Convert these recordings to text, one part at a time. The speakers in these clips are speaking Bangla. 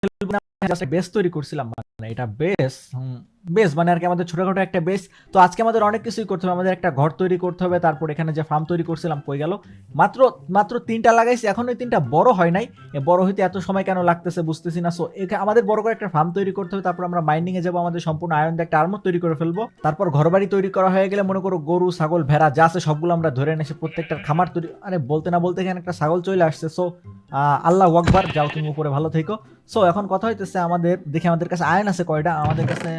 জাস্ট বেস তৈরি করছিলাম, মানে এটা বেস, বেস মানে আর কি আমাদের ছোটখাটো একটা বেস। তো আজকে আমাদের অনেক কিছুই করতে হবে, আমাদের একটা ঘর তৈরি করতে হবে, তারপর এখানে যে ফার্ম তৈরি করছিলাম কই গেল, মাত্র মাত্র 3টা লাগাইছি, এখন ওই 3টা বড় হয় নাই। বড় হইতে এত সময় কেন লাগতেছে বুঝতেছি না। সো আমাদের বড় করে একটা ফার্ম তৈরি করতে হবে, তারপর আমরা মাইনিং এ যাবো, আমাদের সম্পূর্ণ আয়রন দিয়ে একটা আর্মর তৈরি করে ফেলবো। তারপর ঘরবাড়ি তৈরি করা হয়ে গেলে মনে করো গরু ছাগল ভেড়া যা আছে সবগুলো আমরা ধরে এনে প্রত্যেকটার খামার তৈরি, আরে বলতে না বলতে এখানে একটা ছাগল চলে আসছে। সো আল্লাহ আকবার, যাও তুমি উপরে ভালো থেকো। সো এখন কথা হইতেছে আমাদের, দেখি আমাদের কাছে আয়রন আছে কয়টা, আমাদের কাছে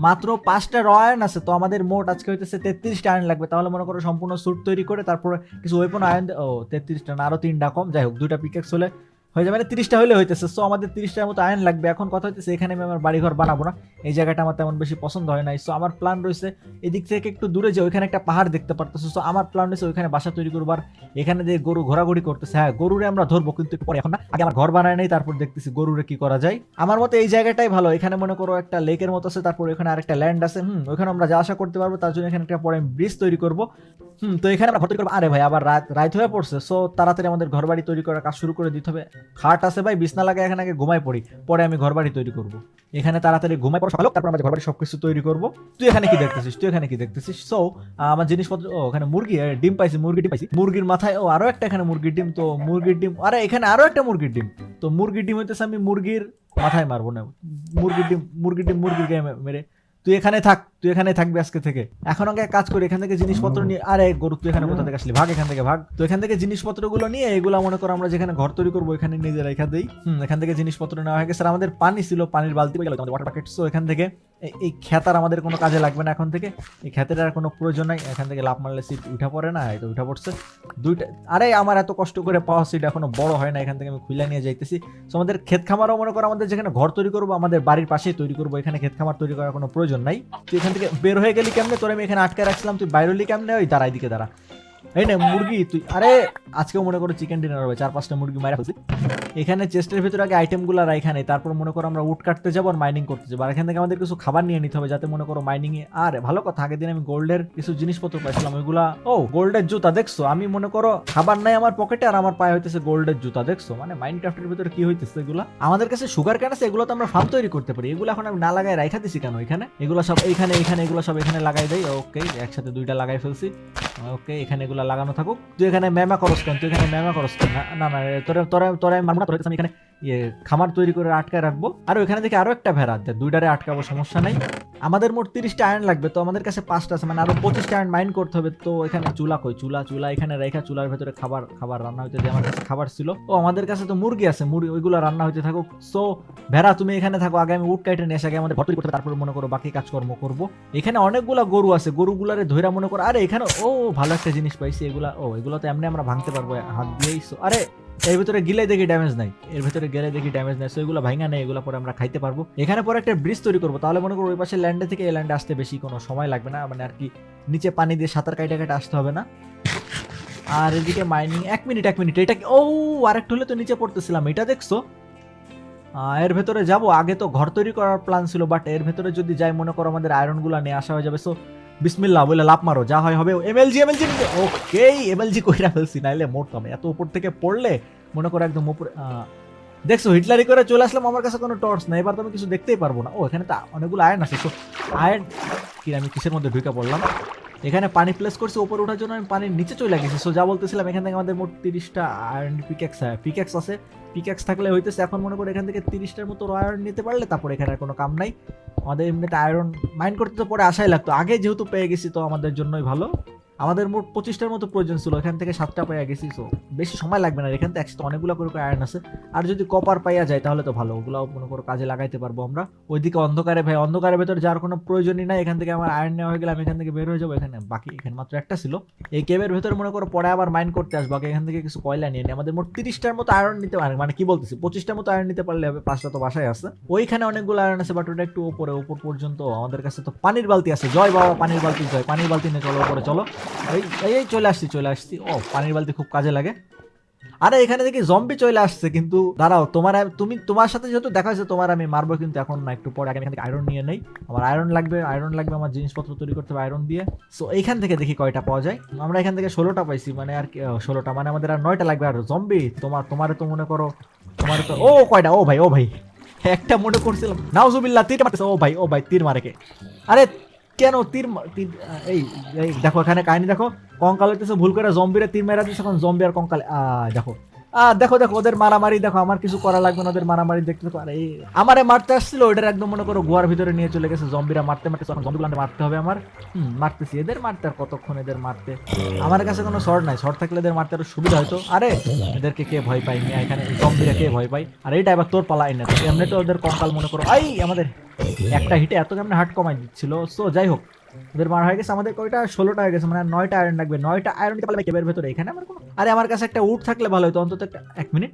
মাত্র 5টা র আয়রন আছে। তো আমাদের মোট আজকে হইতেছে 33টা আয়রন লাগবে, তাহলে মনে করো সম্পূর্ণ স্যুট তৈরি করে তারপরে কিছু ওয়েপন আয়রন, ও 33টা না, আরো 3টা কম, যাই হোক 2টা পিকেক্স হলে হয়ে যাবে, মানে 30টা হলে হইতেছে। সো আমাদের 30টার মতো আয়রন লাগবে। এখন কথা হইতেছে এখানে আমি আমার বাড়িঘর বানাবো না, এই জায়গাটা আমার তেমন বেশি পছন্দ হয় নাই। সো আমার প্ল্যান রয়েছে এদিক থেকে একটু দূরে যে ওইখানে একটা পাহাড় দেখতে পারতেছে। সো আমার প্ল্যান রয়েছে ওইখানে বাসা তৈরি করবার, এখানে যে গরু ঘোরাঘুরি করতেছে, হ্যাঁ গরুরে আমরা ধরবো কিন্তু একটু পরে, এখন না, আগে আমার ঘর বানায় নেই, তারপর দেখতেছি গরুরে কি করা যায়। আমার মতে এই জায়গাটাই ভালো, এখানে মনে করো একটা লেকের মতো আছে, তারপর এখানে আরেকটা ল্যান্ড আছে, ওইখানে আমরা যা আশা করতে পারবো, তার জন্য এখানে একটা পরে ব্রিজ তৈরি করবো। তো এখানে আমরা ঘর তৈরি করবো। আরে ভাই আবার রাত রাত হয়ে পড়ছে, সো তাড়াতাড়ি আমাদের ঘর বাড়ি তৈরি করার কাজ শুরু করে দিতে হবে। খাট আছে ভাই, বিছনা লাগে, এখানে আগে ঘুমাই পড়ি, পরে আমি ঘর বাড়ি তৈরি করবো। এখানে তাড়াতাড়ি ঘুমাই পড়ো সকালে, তারপর আমাদের ঘর বাড়ি সবকিছু তৈরি করবো। তুই এখানে কি দেখতেছিস, তুই এখানে কি দেখতেছিস? সো আমার জিনিসপত্র, ও ওখানে মুরগি ডিম পাইছি, মুরগি ডিম পাইছি, মুরগির মাথায় ও আরো একটা এখানে মুরগির ডিম, তো মুরগির ডিম, আরে এখানে আরো একটা মুরগির ডিম। তো মুরগির ডিম হইতেছে আমি মুরগির মাথায় মারবো না, মুরগির ডিম, মুরগির ডিম মুরগির গায়ে মেরে, তুই এখানে থাক, তুই এখানে থাকবি আজকে থেকে। এখন আগে কাজ করি, এখান থেকে জিনিসপত্র নিয়ে, আরে গরু তুই এখানে কোথা থেকে আসলি, ভাগ এখান থেকে ভাগ। তো এখান থেকে জিনিসপত্র গুলো নিয়ে এগুলো মনে করো আমরা যেখানে ঘর তৈরি করবো এখানে নিজে রেখা দেই। এখান থেকে জিনিসপত্র নেওয়া হয়ে গেছে। আমাদের পানি ছিল, পানির বালতি গেল, আমাদের ওয়াটার বাকেট। সো এখান থেকে এই খেতার আমাদের কোনো কাজে লাগবে না এখন থেকে, এই খেতের আর কোনো প্রয়োজন নাই। এখান থেকে লাভ মারলে সিট উঠা পড়ে না, এই তো উঠা পড়ছে দুইটা। আরে আমার এত কষ্ট করে পাওয়া সিট এখনো বড় হয় না, এখান থেকে আমি খুলে নিয়ে যাইতেছি। সো আমাদের ক্ষেত খামারও মনে করো আমাদের যেখানে ঘর তৈরি করবো আমাদের বাড়ির পাশেই তৈরি করবো, এখানে ক্ষেত খামার তৈরি করার কোনো প্রয়োজন নাই। তুই এখান থেকে বের হয়ে গেলি কেমনে, তোর আমি এখানে আটকে রাখছিলাম, তুই বাইরে হলি কেমনে? ওই দাঁড়াই দিকে দাঁড়া, এই না মুরগি তুই, আরে আজকেও মনে করো চিকেন ডিনার হবে, 4-5টা মুরগি মারা ফেলছি। এখানে চেস্টের ভিতরে আগে আইটেম গুলো এখানে, তারপর মনে করো আমরা উড কাটতে যাবো আর মাইনিং করতে যাবো, আর এখান থেকে আমাদের কিছু খাবার নিয়ে নিতে হবে যাতে মনে করো মাইনিং এ। আর ভালো কথা, আগের দিন আমি গোল্ডের কিছু জিনিসপত্র পাইছিলাম, ওইগুলা, ও গোল্ডের জুতা দেখছো, আমি মনে করো খাবার নাই আমার পকেটে আর আমার পায়ে হইতেছে গোল্ডের জুতা, দেখছো মানে মাইনক্রাফটের ভিতরে কি হইতেছে এগুলা। আমাদের কাছে সুগার ক্যান আছে, এগুলো তো আমরা ফার্ম তৈরি করতে পারি, এগুলো এখন আমি না লাগাই রাইখা দিছি কেন এখানে, এগুলো সব এইখানে এইখানে এগুলো সব এখানে লাগাই দেই। ওকে একসাথে 2টা লাগাই ফেলছি। ওকে এখানে এগুলো লাগানো থাকুক। তুই এখানে ম্যামা করস কেন, তুই এখানে ম্যামা করস কেন? না না তোরা তোরা তোরা মারবো না, তোর আমি এখানে খামার তৈরি করে আটকায় রাখবো। আর ওইখানে থেকে আরো একটা ভেড়া, 2টারে আটকাবো, সমস্যা নাই। আমাদের মোট 30টা আয়রন লাগবে, তো আমাদের কাছে 5টা আছে, মানে আরো 25টা আয়রন মাইন করতে হবে। তো এখানে চুলা কই, চুলা চুলা এখানে রেখা, চুলার ভেতরে খাবার খাবার রান্না হইতে, আমার কাছে খাবার ছিল। ও আমাদের কাছে তো মুরগি আছে, মুরগি ওইগুলো রান্না হইতে থাকুক। সো ভেড়া তুমি এখানে থাকো, আগে আমি উড কাইটে নিয়ে এসে আগে আমাদের ঘর তৈরি করতে, তারপর মনে করো বাকি কাজকর্ম করবো। এখানে অনেকগুলা গরু আছে, গরুগুলারে ধইরা মনে করো, আরে এখানে ও ভালো একটা জিনিস পাইছি, এগুলা ও এগুলো তো এমনি আমরা ভাঙতে পারবো হাত দিয়েই। আরে এর ভিতরে গিলে দেখি ড্যামেজ নাই, এর ভিতরে গেলে দেখি ড্যামেজ নাই, সো এগুলো ভাঙা নেই, এগুলো পরে আমরা খাইতে পারবো। এখানে পরে একটা ব্রিজ তৈরি করবো, তাহলে মনে করো ওই পাশে ল্যান্ডে থেকে এই ল্যান্ডে আসতে বেশি কোনো সময় লাগবে না, মানে আর কি নিচে পানি দিয়ে সাঁতার কাইটা কাইটা আসতে হবে না। আর এদিকে মাইনিং, 1 মিনিট এটা কি, ও আরেকটু হলে তো নিচে পড়তেছিলাম, এটা দেখছো? এর ভেতরে যাব, আগে তো ঘর তৈরি করার প্ল্যান ছিল, বাট এর ভেতরে যদি যাই মনে করো আমাদের আয়রন গুলা নিয়ে আসা হয়ে যাবে। সো বিসমিল্লাহ বলে লাভ মারো, যা হয় হবে। এমএলজি এমএলজি, ওকে এমএলজি কইরা ফেলছি, নাইলে মরতাম এত উপর থেকে পড়লে, মনে করো একদম উপরে। দেখছো হিটলারি করে চলে আসলাম, আমার কাছে কোনো টর্চ নাই, এবার তো আমি কিছু দেখতেই পারবো না। ও এখানে তো অনেকগুলো আয়রন আছে, তো আয়রন কি আমি কিসের মধ্যে ঢুকে পড়লাম। এখানে পানি প্লেস করছি, উপরে ওঠার জন্য আমি পানির নিচে চলে গেছি। সো যা বলতেছিলাম, এখান থেকে আমাদের মোট 30টা আয়রন পিকেক্স আছে, পিকেক্স থাকলে হইতেছে। এখন মনে করো এখান থেকে 30টার মতো আয়রন নিতে পারলে তারপর এখানে আর কোনো কাম নাই। আমাদের এমনিতে আয়রন মাইন করতে তো পরে আশাই লাগতো, আগে যেহেতু পেয়ে গেছি তো আমাদের জন্যই ভালো। আমাদের মোট 25টার মতো প্রয়োজন ছিল, এখান থেকে 7টা পেয়ে গেছি। সো বেশি সময় লাগবে না, এখান থেকে একসাথে অনেকগুলো করে আয়রন আছে। আর যদি কপার পাইয়া যায় তাহলে তো ভালো, ওগুলাও মনে করো কাজে লাগাইতে পারবো আমরা। ওইদিকে অন্ধকারে ভাই, অন্ধকারের ভেতরে যাওয়ার কোনো প্রয়োজনই নাই। এখান থেকে আমার আয়রন নেওয়া হয়ে গেলে আমি এখান থেকে বের হয়ে যাবো। এখানে বাকি এখানে মাত্র একটা ছিল, এই কেবের ভেতরে মনে করো পরে আবার মাইন করতে আসবো, আগে এখান থেকে কিছু কয়লা নিয়ে নিই। আমাদের মোট 30টার মতো আয়রন নিতে পারে, মানে কি বলতেছি 25টার মতো আয়রন নিতে পারলে হবে, 5টা তো বাসায় আছে। ওইখানে অনেকগুলো আয়রন আছে, বাট ওটা একটু উপরে, উপর পর্যন্ত। আমাদের কাছে তো পানির বালতি আছে, জয় বাবা পানির বালতি, জয় পানির বালতি নিয়ে চলো উপরে চলো। এই এই চলে আসছি চলে আসছি। ও পানির বালতি খুব কাজে লাগে। আরে এখানে দেখি জম্বি চলে আসছে, কিন্তু দাঁড়াও, তোমার সাথে যেহেতু দেখা হয়েছে তোমার আমি মারবো, কিন্তু এখন না, একটু পরে। আগে এখান থেকে আয়রন নিয়ে নেই, আমার আয়রন লাগবে আমার জিনিসপত্র তৈরি করতে হবে আয়রন দিয়ে। সো এইখান থেকে দেখি কয়টা পাওয়া যায়। আমরা এখান থেকে 16টা পাইছি, মানে আর 16টা, মানে আমাদের আর 9টা লাগবে। আর জম্বি তোমারে তো মনে করো, তোমার তো কয়টা, ও ভাই একটা মনে করছিলাম। নাউজুবিল্লাহ, তীর মারতেছে। ও ভাই তীর মারে কে? আরে কেন তীর এই এই দেখো এখানে কাহিনী দেখো, কঙ্কাল হইতেছে ভুল করে জম্বিরে তীর মেরা দিচ্ছে, এখন জম্বি আর কঙ্কাল দেখো দেখো ওদের মারামারি দেখো, আমার কিছু করা লাগবে না, ওদের মারামারি দেখতে দেখো। আরে আমারে মারতে আসছিল, ওটার একদম মনে করো গুহার ভিতরে নিয়ে চলে গেছে। জম্বিরা মারতে এখন জম্বিগুলো মারতে হবে আমার। মারতেছি, এদের মারতে আর কতক্ষণ, এদের মারতে। আমার কাছে কোনো শর্ট নাই, শর্ট থাকলে এদের মারতে আরো সুবিধা হয়তো। আরে এদেরকে কে ভয় পাই মিয়া, এখানে জম্বিরা কে ভয় পাই? আর এইটা এবার তোর পালা এনে, এমনি তো ওদের কঙ্কাল মনে করো আমাদের একটা হিটে এত কেমন হার্ট কমাই দিচ্ছিল। সো যাই হোক, ওদের মার হয়ে গেছে। আমাদের কয়টা 16টা হয়ে গেছে, মানে 9টা আয়রন লাগবে। 9টা আয়রন দিতে পারলে কেবের ভেতরে এখানে আমার কোনো। আরে আমার কাছে একটা উড থাকলে ভালো হতো অন্তত একটা। এক মিনিট,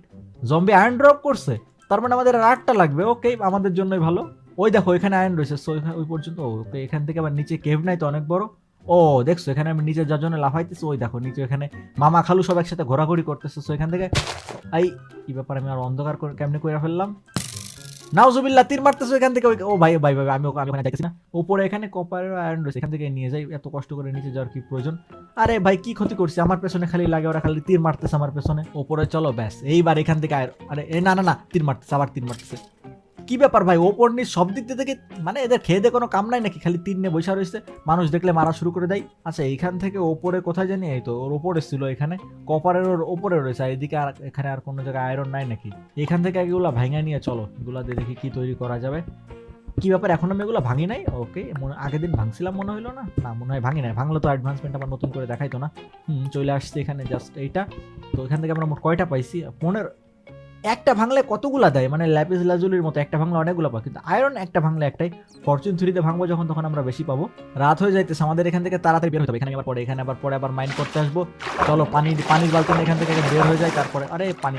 জম্বি আয়রন ড্রপ করছে, তার মানে আমাদের আর 8টা লাগবে। ওকে, আমাদের জন্যই ভালো। ওই দেখো এখানে আয়রন রয়েছে, সো ওই পর্যন্ত। ওকে, এখান থেকে আবার নিচে কেভ নাই তো অনেক বড়। দেখছো এখানে আমি নিচে যার জন্য লাফাইতেছি, ওই দেখো নিচে এখানে মামা খালু সব একসাথে ঘোরাঘুরি করতেছে। সো এখান থেকে কি ব্যাপার, আমি আর অন্ধকার কেমনে করে ফেললাম? নাউজুবিল্লাহ, তীর মারতেছো এখান থেকে। ভাই আমি ওখানে যাইতেছি না। উপরে এখানে কপারের আয়রন রয়েছে, এখান থেকে নিয়ে যাই। এত কষ্ট করে নিচে যাওয়ার কি প্রয়োজন? আরে ভাই কি ক্ষতি করছে? আমার পেছনে খালি লাগে, ওরা খালি তীর মারতেছে আমার পেছনে। উপরে চলো, ব্যাস এইবার এখান থেকে আরে না তীর মারতেছে, আবার তীর মারতেছে। কি ব্যাপার ভাই, ওপর নিচ সব দিক থেকে, মানে এদের খেয়ে দিয়ে কোনো কাম নাই নাকি? খালি তীর নিয়ে বসে রয়েছে, মানুষ দেখলে মারা শুরু করে দেয়। আচ্ছা এইখান থেকে ওপরে কোথায় জানি, এই তো ওর ওপরে ছিল, এখানে কপারের ওর ওপরে রয়েছে। আর এদিকে আর এখানে আর কোনো জায়গায় আয়রন নাই নাকি? এখান থেকে এগুলা ভাঙা নিয়ে চলো, এগুলা দিয়ে দেখি কি তৈরি করা যাবে। কি ব্যাপার, এখন আমি এগুলো ভাঙি নাই? ওকে, আগের দিন ভাঙছিলাম মনে হলো না, মনে হয় ভাঙি নাই। ভাঙলে তো অ্যাডভান্সমেন্ট আবার নতুন করে দেখাইতো না। চলে আসছে এখানে জাস্ট এইটা। তো এখান থেকে আমরা মোট কয়টা পাইছি? 15। একটা ভাঙলে কতগুলা দেয়, মানে ল্যাপিস লাজুলির মতো একটা ভাঙলে অনেকগুলো পাবো, কিন্তু আয়রন একটা ভাঙলে একটাই। ফরচুন 3-তে ভাঙবো যখন, তখন আমরা বেশি পাবো। রাত হয়ে যাইতেছে, আমাদের এখান থেকে তাড়াতাড়ি বের হতে হবে। এখানে আবার পরে আবার মাইন্ড করতে আসবো। চলো পানির বালতি এখান থেকে বের হয়ে যায়, তারপরে আরে পানি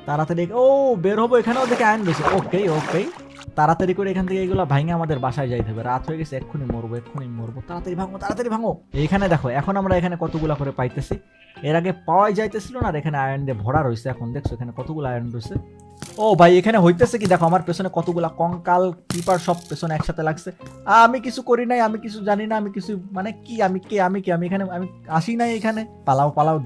তাড়াতাড়ি বের হবো। এখানেও দেখে আয়রন রয়েছে। ওকে, তাড়াতাড়ি করে এখান থেকে এগুলো ভাঙে আমাদের বাসায় যাইতে হবে। রাত হয়ে গেছে, এক্ষুনি মরবো। তাড়াতাড়ি ভাঙো। এইখানে দেখো, এখন আমরা এখানে কতগুলা করে পাইতেছি। এর আগে পাওয়াই যাইতেছিল না, আর এখানে আয়রন দিয়ে ভরা রয়েছে। এখন দেখছো এখানে কতগুলো আয়রন রয়েছে। ভাই এখানে হইতেছে কি দেখো, আমার পেছনে কতগুলা কঙ্কাল ক্রিপার সব পেছনে একসাথে লাগছে। আমি কিছু করি নাই, আমি কিছু জানি না, আমি কিছু মানে কি, আমি এখানে আমি আসি নাই এখানে। পালাও,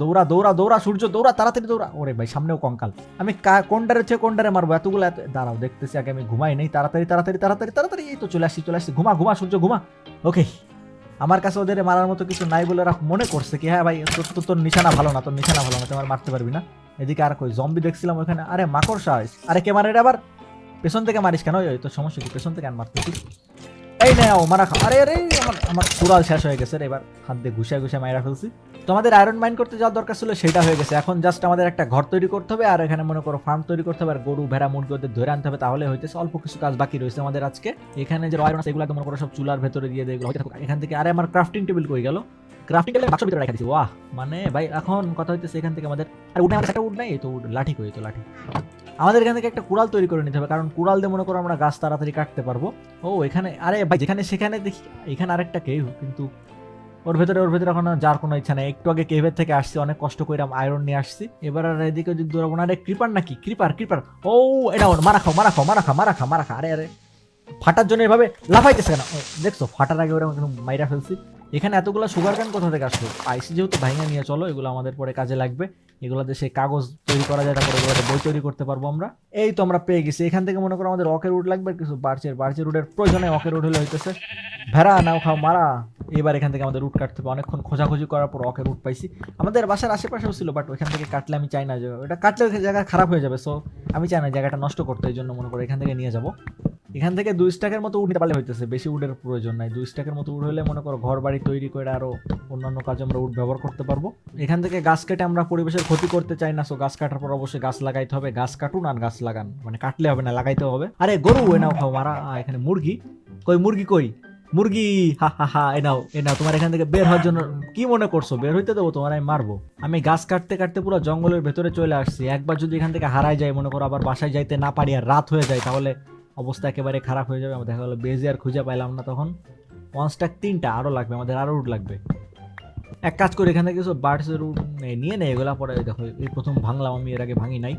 দৌড়া সূর্য দৌড়া, তাড়াতাড়ি দৌড়া। ওরে ভাই সামনেও কঙ্কাল। আমি কোনটারে মারবো? এতগুলো দাঁড়াও, দেখতেছি আগে আমি ঘুমাই নেই। তাড়াতাড়ি এই তো চলে আসছি। ঘুমা সূর্য ঘুমা। ওকে, আমার কাছে ওদের মারার মতো কিছু নাই বলে ওরা মনে করছে কি হ্যাঁ ভাই তোর নিশানা ভালো না, তোমার মারতে পারবি না। এদিকে আর কই জম্বি দেখছিলাম ওখানে। আরে মাকড় সাইজ, আরে কে মারে আবার? পেছন থেকে মারিস কেন? ওই তো সমস্যা কি, পেছন থেকে আর মারতেছিস? এই নাও মারা খা। আরে আমার কুড়াল শেষ হয়ে গেছে, এবার হাত দিয়ে ঘুষায় মাইরা ফেলছি। তোমাদের আয়রন মাইন করতে যাওয়ার দরকার ছিল, সেটা হয়ে গেছে। এখন জাস্ট আমাদের একটা ঘর তৈরি করতে হবে, আর এখানে মনে করো ফার্ম তৈরি করতে হবে, আর গরু ভেড়া মুরগি ওদের ধরে আনতে হবে, তাহলে হইতেছে। অল্প কিছু কাজ বাকি রয়েছে আমাদের আজকে। এখানে যে আয়রন আছে এগুলো মনে করো সব চুলার ভেতরে দিয়ে দেয়, এগুলো হইতে থাকুক। এখান থেকে আরে আমার ক্রাফটিং টেবিল কই গেল? ক্রাফটিং টেবিল বাক্সের ভিতরে রেখে দিয়েছি। ওয়াহ, মানে ভাই এখন কথা হইতেছে এখান থেকে আমাদের আর উড নাই, একটা উড নাই, এই তো লাঠি কই, তো লাঠি। আমাদের এখান থেকে একটা কুড়াল তৈরি করে নিতে হবে, কারণ কুড়াল দিয়ে মনে করো আমরা গাছ তাড়াতাড়ি কাটতে পারবো। এখানে আরে ভাই যেখানে সেখানে দেখি এখানে আরেকটা কেভ, কিন্তু ওর ভেতরে এখন যার কোনো ইচ্ছা নেই। একটু আগে কেভের থেকে আসছি, অনেক কষ্ট করে আয়রন নিয়ে আসছি। এবার আর এদিকে যদি দৌড়াবো না। আরে ক্রিপার নাকি? ক্রিপার এটা মারা খা। আরে ফাটার জন্য এভাবে লাফাইতেছে কেন? দেখছো ফাটার আগে ওরা মাইরা ফেলছি। এখানে এতগুলো সুগার ক্যান কোথা থেকে আসলো? আইসি যেহেতু ভাঙিয়ে নিয়ে চলো, এগুলো আমাদের পরে কাজে লাগবে। এগুলোতে সেই কাগজ তৈরি করা যায়, তারপরে এগুলোতে বই তৈরি করতে পারবো আমরা। এই তো আমরা পেয়ে গেছি। এখান থেকে মনে করো আমাদের অকের উড লাগবে, কিছু বার্চের উডের প্রয়োজনে। অকের উড হলে হইতেছে। ভেড়া নাও খাও মারা। এবার এখান থেকে আমাদের রুট কাটতে হবে। অনেকক্ষণ খোঁজাখুঁজি করার পর অকের রুট পাইছি। আমাদের বাসার আশেপাশেও ছিল, বাট ওইখান থেকে কাটলে আমি চাই না যে ওটা কাটলে জায়গা খারাপ হয়ে যাবে। সো আমি চাই না জায়গাটা নষ্ট করতে, এই জন্য মনে করো এখান থেকে নিয়ে যাবো। এখান থেকে 2 স্ট্যাকের মতো উড নিতে পারলে হইতেছে, বেশি উডের প্রয়োজন নাই। 2 স্ট্যাকের মতো উড হলে মনে করো ঘর বাড়ি তৈরি করে আরো অন্যান্য কাজে আমরা উড ব্যবহার করতে পারবো। এখান থেকে গাছ কেটে আমরা পরিবেশের ক্ষতি করতে চাই না। সো গাছ কাটার পর অবশ্যই গাছ লাগাইতে হবে। গাছ কাটুন আর গাছ লাগান, মানে কাটলে হবে না, লাগাইতে হবে। আরে গরু এনাও খাও মারা। এখানে মুরগি মুরগি হা এনাও তোমার এখান থেকে বের হওয়ার জন্য কি মনে করছো? বের হইতে দেবো তোমার? আমি মারবো। আমি গাছ কাটতে কাটতে পুরো জঙ্গলের ভেতরে চলে আসছি। একবার যদি এখান থেকে হারাই যায়, মনে করো আবার বাসায় যাইতে না পারি আর রাত হয়ে যায়, তাহলে অবস্থা একেবারে খারাপ হয়ে যাবে। দেখা গেলো বেজে আর খুঁজে পাইলাম না তখন। 1 স্ট্যাক 3টা আরো লাগবে, আমাদের আরো উড লাগবে। এক কাজ করে এখান থেকে কিছু বার্ডসের নিয়ে নেই, এগুলা পরে দেখো এই প্রথম ভাঙলাম আমি, এর আগে ভাঙি নাই।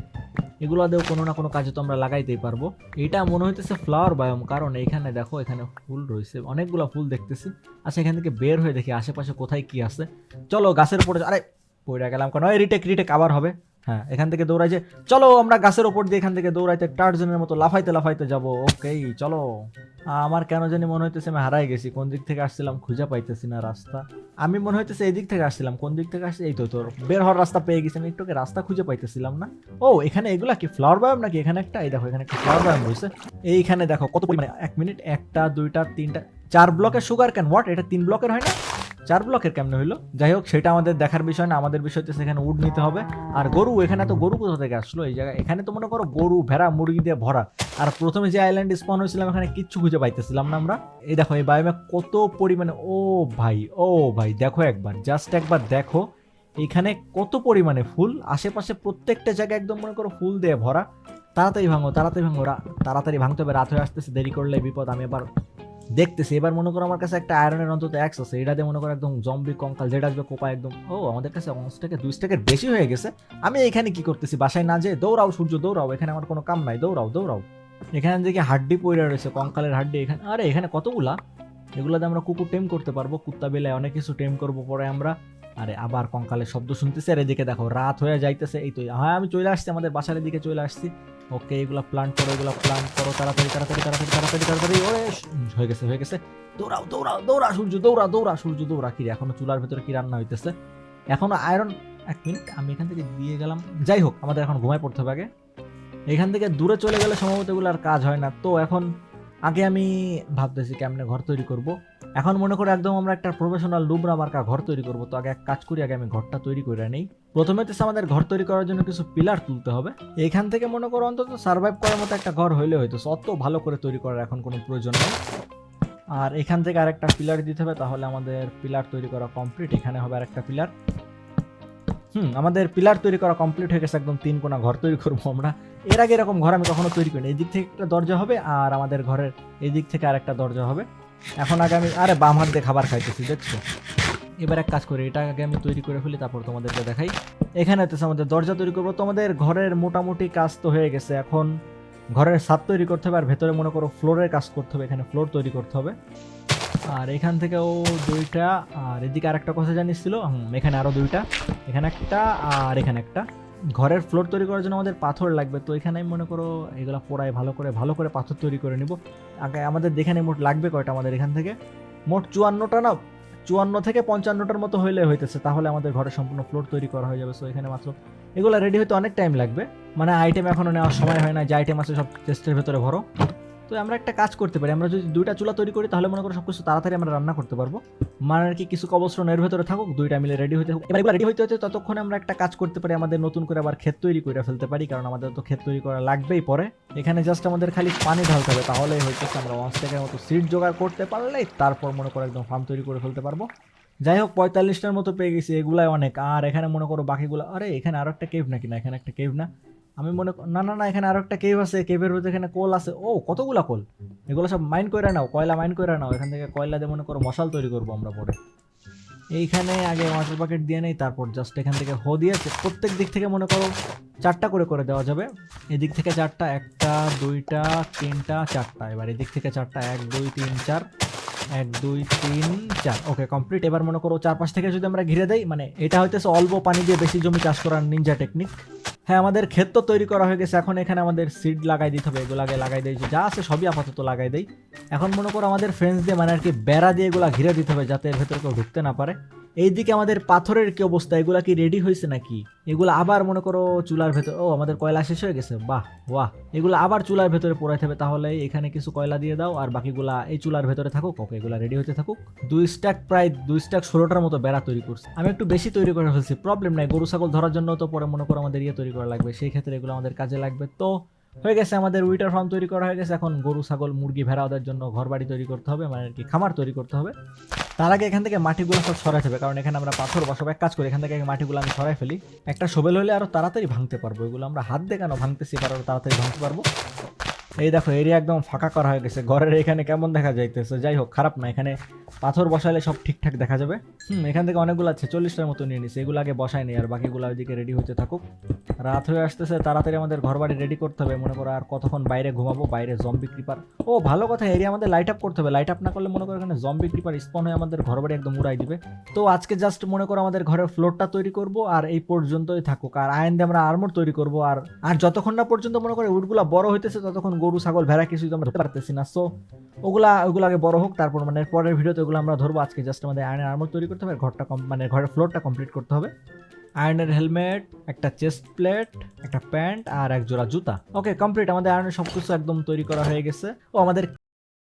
এগুলো দিয়েও কোনো না কোনো কাজে তো আমরা লাগাইতেই পারবো। এটা মনে হইতেছে ফ্লাওয়ার বায়োম, কারণ এখানে দেখো এখানে ফুল রয়েছে, অনেকগুলো ফুল দেখতেছি। আচ্ছা এখান থেকে বের হয়ে দেখি আশেপাশে কোথায় কি আছে। চলো গাছের উপরে, আরে পড়ে গেলাম কেন, রিটেক আবার হবে। হ্যাঁ এখান থেকে দৌড়াই যে, চলো আমরা গাছের ওপর দিয়ে এখান থেকে দৌড়াইতে টার্জনের মতো লাফাইতে লাফাইতে যাবো। ওকে চলো। আমার কেন জানি মনে হইতেছে আমি হারাই গেছি, কোন দিক থেকে আসছিলাম খুঁজে পাইতেছি না রাস্তা। আমি মনে হইতেছে এই দিক থেকে আসছিলাম, কোন দিক থেকে আসছি, এই তো তোর বের হওয়ার রাস্তা পেয়ে গেছি আমি, একটু রাস্তা খুঁজে পাইতেছিলাম না। ও এখানে এগুলা কি ফ্লাওয়ার বায়োম নাকি? এখানে একটা, এই দেখো এখানে একটা ফ্লাওয়ার বায়োম রয়েছে। এইখানে দেখো কত পরিমাণে, 1 মিনিট, 1টা 2টা 3টা 4 ব্লকের সুগার কেন, হোয়াট, এটা 3 ব্লকের হয় না, 4 ব্লকের কেমনে হইলো? যাই হোক সেটা আমাদের দেখার বিষয় না, আমাদের বিষয় হচ্ছে এখানে উড নিতে হবে। আর গরু, এখানে তো গরু কোথা থেকে আসলো এই জায়গায়? এখানে তো মনে করো গরু ভেড়া মুরগি দিয়ে ভরা। আর প্রথমে যে আইল্যান্ড স্পন হয়েছিলাম এখানে কিচ্ছু খুঁজে পাইতেছিলাম না আমরা। এই দেখো এই বায়োমে কত পরিমাণে, ও ভাই দেখো একবার, জাস্ট একবার দেখো এখানে কত পরিমাণে ফুল, আশেপাশে প্রত্যেকটা জায়গায় একদম মনে করো ফুল দিয়ে ভরা। তাড়াতাড়ি ভাঙো তাড়াতাড়ি ভাঙতে হবে, রাত হয়ে আসতেছে, দেরি করলে বিপদ। আমি এবার দেখতেছি, এবার মনে করো আমার কাছে একটা আয়রনের অন্তত এক্স আছে, এটা দিয়ে মনে করো একদম জম্বি কঙ্কাল যেটা আসবে কোপা একদম। ও আমাদের কাছে 2 স্ট্যাকের বেশি হয়ে গেছে। আমি এখানে কি করতেছি, বাসায় না যে দৌড়াও সূর্য দৌড়াও, এখানে আমার কোনো কাম নাই, দৌড়াও। এখানে দেখি হাড্ডি পড়ে রয়েছে, কঙ্কালের হাড্ডি এখানে। আরে এখানে কতগুলা, এগুলাতে আমরা কুকুর টেম করতে পারবো, কুত্তা বেলায় অনেক কিছু টেম করবো পরে আমরা। আরে আবার কঙ্কালের শব্দ শুনতেছি, আর এদিকে দেখো রাত হয়ে যাইতেছে। এই তো হ্যাঁ আমি চলে আসছি, আমাদের বাসার দিকে চলে আসছি। ওকে এগুলা প্লান্ট করো তাড়াতাড়ি। ওরে হয়ে গেছে। দৌড়া সূর্য কি রে, এখনো চুলার ভেতরে কি রান্না হইতেছে, এখনো আয়রন। 1 মিনিট, আমি এখান থেকে দিয়ে গেলাম। যাই হোক আমাদের এখন ঘুমায় পড়তে হবে আগে, এখান থেকে দূরে চলে গেলে সম্ভবত এগুলো আর কাজ হয় না। তো এখন আগে আমি ভাবতেছি কেমনে ঘর তৈরি করব। এখন মনে করো একদম আমরা একটা প্রফেশনাল লুবরা মার্কা ঘর তৈরি করব। তো আগে এক কাজ করি, আগে আমি ঘরটা তৈরি করে নেই। প্রথমে তো আমাদের ঘর তৈরি করার জন্য কিছু পিলার তুলতে হবে। এখান থেকে মনে করো অন্তত সার্ভাইভ করার মতো একটা ঘর হইলে হয়তো, অত ভালো করে তৈরি করার এখন কোনো প্রয়োজন নেই। আর এখান থেকে আরেকটা পিলার দিতে হবে, তাহলে আমাদের পিলার তৈরি করা কমপ্লিট। এখানে হবে আরেকটা পিলার। আমাদের পিলার তৈরি করা কমপ্লিট হয়ে গেছে, একদম 3 কোণা ঘর তৈরি করবো আমরা। এর আগে এরকম ঘর আমি কখনো তৈরি করিনি। এই দিক থেকে একটা দরজা হবে, আর আমাদের ঘরের এই দিক থেকে আরেকটা দরজা হবে। এখন আগে আমি, আরে বাম হাত দিয়ে খাবার খাইতেছি দেখছো। এবার এক কাজ করি, এটা আগে আমি তৈরি করে ফেলি, তারপর তোমাদেরকে দেখাই। এখানে হচ্ছে আমাদের দরজা তৈরি করবো। তোমাদের ঘরের মোটামুটি কাজ তো হয়ে গেছে, এখন ঘরের ছাদ তৈরি করতে হবে, আর ভেতরে মনে করো ফ্লোরের কাজ করতে হবে, এখানে ফ্লোর তৈরি করতে হবে। আর এখান থেকেও 2টা, আর এদিকে আরেকটা কথা জানিস ছিল, এখানে আরো 2টা, এখানে একটা আর এখানে একটা। ঘরের ফ্লোর তৈরি করার জন্য আমাদের পাথর লাগবে, তো এখানে আমি মনে করো এগুলো পোড়াই ভালো করে পাথর তৈরি করে নিব। আগে আমাদের দেখে মোট লাগবে কয়টা, আমাদের এখান থেকে মোট 54টা না, 54 থেকে 55টার মতো হইলে হইতেছে, তাহলে আমাদের ঘরে সম্পূর্ণ ফ্লোর তৈরি করা হয়ে যাবে। সো এখানে মাত্র এগুলো রেডি হতে অনেক টাইম লাগবে, মানে আইটেম এখনো নেওয়ার সময় হয় না, যে আইটেম আছে সব চেস্টের ভেতরে ভরো। তো আমরা একটা কাজ করতে পারি, আমরা যদি 2টা চুলা তৈরি করি তাহলে মনে করো সবকিছু তাড়াতাড়ি আমরা রান্না করতে পারবো। মানে আর কি কিছু কবস্ট্রোন এর ভেতরে থাকুক, 2টা মিলে রেডি হতে হোক। এবার এগুলো রেডি হতে ততক্ষণে আমরা একটা কাজ করতে পারি, আমাদের নতুন করে আবার ক্ষেত তৈরি করে ফেলতে পারি, কারণ আমাদের তো ক্ষেত তৈরি করা লাগবেই পরে। এখানে জাস্ট আমাদের খালি পানি ঢালতে হবে, তাহলেই হইতেছে আমরা 1 স্টেকের মতো সিড জোগাড় করতে পারলেই তারপর মনে করো একদম ফার্ম তৈরি করে ফেলতে পারবো। যাই হোক 45টার মতো পেয়ে গেছি, এগুলাই অনেক। আর এখানে মনে করো বাকিগুলো, আরে এখানে আরো একটা কেভ নাকি, না এখানে একটা কেভ না, আমি মনে না এখানে আরো একটা কেভ আছে, কেভের মধ্যে এখানে কোল আছে। ও কতগুলা কোল, এগুলো সব মাইন করে নাও, কয়লা মাইন করে নাও। এখান থেকে কয়লা দিয়ে মনে করো মশাল তৈরি করবো আমরা পরে। এইখানে আগে ওয়াটার বাকেট দিয়ে নেই, তারপর জাস্ট এখান থেকে হো দিয়েছে, প্রত্যেক দিক থেকে মনে করো 4টা করে দেওয়া যাবে। এদিক থেকে 4টা, 1টা 2টা 3টা 4টা, এবার এদিক থেকে 4টা, 1 2 3 4, 1 2 3 4। ওকে কমপ্লিট। এবার মনে করো চারপাশ থেকে যদি আমরা ঘিরে দেই, মানে এটা হইতেছে অল্প পানি দিয়ে বেশি জমি চাষ করার নিনজা টেকনিক। হ্যাঁ আমাদের ক্ষেত তো তৈরি করা হয়ে গেছে, এখন এখানে আমাদের সিড লাগাই দিতে হবে। এগুলো আগে লাগাই দেই, যা আছে সবই আপাতত লাগাই দেই। এখন মনে করো আমাদের ফেন্স দিয়ে, মানে আর কি বেড়া দিয়ে এগুলা ঘিরে দিতে হবে, যাতে এর ভেতরে কেউ ঢুকতে না পারে। এইদিকে আমাদের পাথরের কি অবস্থা, এগুলা কি রেডি হয়েছে নাকি? এগুলো আবার মনে করো চুলার ভেতর, ও আমাদের কয়লা শেষ হয়ে গেছে, বাহ। এগুলো আবার চুলার ভেতরে পোড়াইতে হবে, তাহলে এখানে কিছু কয়লা দিয়ে দাও, আর বাকিগুলা এই চুলার ভেতরে থাকুক। ওকে এগুলা রেডি হতে থাকুক। 2 স্ট্যাক, প্রায় 2 স্ট্যাক 16টার মতো বেড়া তৈরি করছি। আমি একটু বেশি তৈরি করে ফেলছি, প্রবলেম নাই, গরু ছাগল ধরার জন্য তো পরে মনে করো আমাদের তৈরি করা লাগবে, সেই ক্ষেত্রে এগুলো আমাদের কাজে লাগবে। তো হয়ে গেছে আমাদের উইটার ফার্ম তৈরি করা হয়ে গেছে। এখন গরু ছাগল মুরগি ভেড়া ওদের জন্য ঘর বাড়ি তৈরি করতে হবে, মানে আর কি খামার তৈরি করতে হবে। তার আগে এখান থেকে মাটিগুলো সব সরাইতে হবে, কারণ এখানে আমরা পাথর বসাবো। এক কাজ করি, এখান থেকে মাটিগুলো আমি সরাই ফেলি, একটা শোবেল হলে আরো তাড়াতাড়ি ভাঙতে পারবো। এগুলো আমরা হাত দিয়ে কেন ভাঙতেছি, কারণ তাড়াতাড়ি ভাঙতে পারবো। এই দেখো এরিয়া একদম ফাঁকা করা হয়ে গেছে, ঘরের এখানে কেমন দেখা যাইতেছে। যাই হোক, খারাপ না, এখানে পাথর বসালে সব ঠিকঠাক দেখা যাবে। এখান থেকে অনেকগুলো আছে, 40টার মতো নিয়ে নিছে, এগুলো আগে বসাই নেই, আর বাকিগুলো ওইদিকে রেডি হতে থাকুক। রাত হয়ে আসতেছে, তাড়াতাড়ি আমাদের ঘর বাড়ি রেডি করতে হবে। মনে করো আর কতক্ষণ বাইরে ঘুমাবো, বাইরে জম্বি ক্রিপার। ও ভালো কথা, এরিয়া আমাদের লাইট আপ করতে হবে। লাইট আপ না করলে মনে করো এখানে জম্বি ক্রিপার স্পন হয়ে আমাদের ঘর বাড়ি একদম উড়াই দিবে। তো আজকে জাস্ট মনে করো আমাদের ঘরের ফ্লোরটা তৈরি করব, আর এই পর্যন্তই থাকুক। আর আয়ন দিয়ে আমরা আর্মর তৈরি করব। আর আর যতক্ষণ না পর্যন্ত মনে করো উডগুলা বড় হইতেছে, ততক্ষণ গরু ছাগল ভেড়া কিছুই তো আমরা ধরতে পারতেছি না। সো ওগুলা আগে বড় হোক, তারপর মানে পরের ভিডিওতে ওগুলো আমরা ধরবো। আজকে জাস্ট আমাদের আয়নের আর্মর তৈরি করতে হবে, ঘরটা মানে ঘরের ফ্লোরটা কমপ্লিট করতে হবে। আয়রনের হেলমেট, একটা চেস্ট প্লেট, একটা প্যান্ট আর এক জোড়া জুতা। ওকে কমপ্লিট, আমাদের আয়রনের সবকিছু একদম তৈরি করা হয়ে গেছে। ও আমাদের